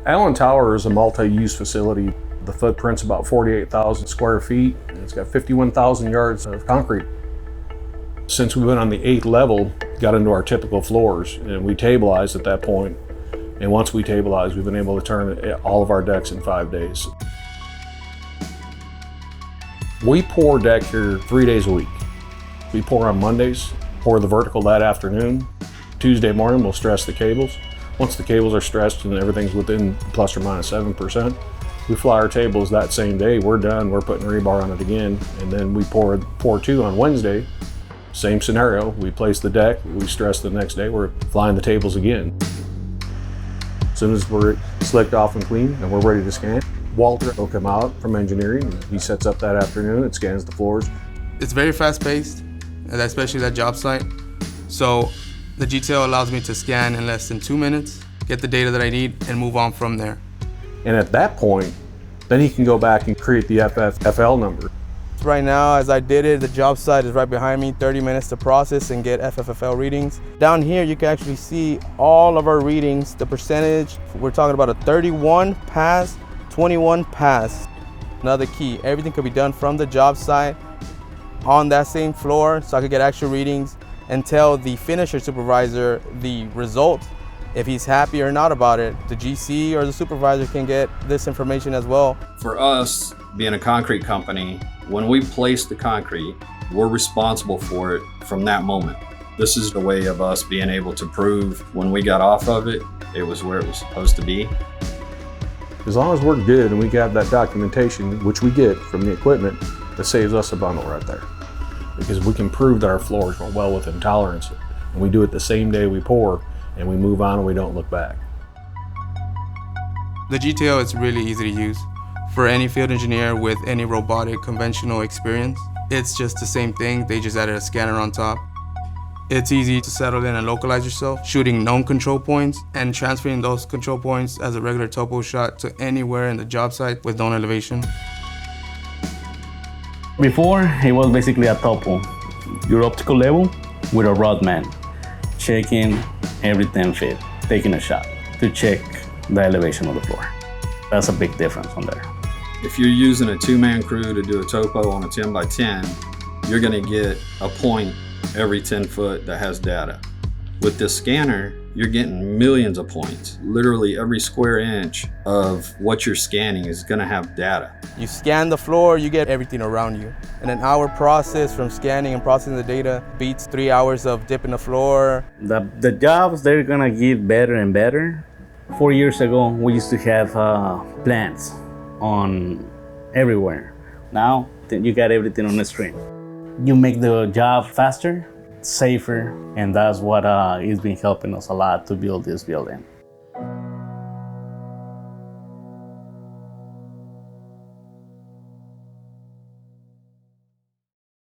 Allen Tower is a multi-use facility. The footprint's about 48,000 square feet. And it's got 51,000 yards of concrete. Since we went on the 8th level, got into our typical floors, and we stabilized at that point. And once we stabilized, we've been able to turn all of our decks in 5 days. We pour deck here 3 days a week. We pour on Mondays, pour the vertical that afternoon. Tuesday morning, we'll stress the cables. Once the cables are stressed and everything's within plus or minus 7%, we fly our tables that same day. We're done, we're putting rebar on it again, and then we pour 2 on Wednesday. Same scenario, we place the deck, we stress the next day, we're flying the tables again. As soon as we're slicked off and clean and we're ready to scan, Walter will come out from engineering. He sets up that afternoon and scans the floors. It's very fast-paced, especially that job site. So the GTL allows me to scan in less than 2 minutes, get the data that I need, and move on from there. And at that point, then he can go back and create the FFL number. Right now, as I did it, the job site is right behind me, 30 minutes to process and get FFL readings. Down here, you can actually see all of our readings, the percentage. We're talking about a 31 pass, 21 pass. Another key, everything could be done from the job site on that same floor, so I could get actual readings and tell the finisher supervisor the result. If he's happy or not about it, the GC or the supervisor can get this information as well. For us, being a concrete company, when we place the concrete, we're responsible for it from that moment. This is the way of us being able to prove when we got off of it, it was where it was supposed to be. As long as we're good and we got that documentation, which we get from the equipment, that saves us a bundle right there. Because we can prove that our floors are well within tolerance. And we do it the same day we pour, and we move on and we don't look back. The GTL is really easy to use. For any field engineer with any robotic conventional experience, it's just the same thing, they just added a scanner on top. It's easy to settle in and localize yourself, shooting known control points and transferring those control points as a regular topo shot to anywhere in the job site with known elevation. Before, it was basically a topo, your optical level with a rod man, checking everything fit, taking a shot to check the elevation of the floor. That's a big difference on there. If you're using a 2-man crew to do a topo on a 10 by 10, you're gonna get a point every 10 foot that has data. With this scanner, you're getting millions of points. Literally every square inch of what you're scanning is gonna have data. You scan the floor, you get everything around you. And an hour process from scanning and processing the data beats 3 hours of dipping the floor. The jobs, they're gonna get better and better. 4 years ago, we used to have plants on everywhere. Now, you got everything on the screen. You make the job faster, safer, and that's what has been helping us a lot to build this building.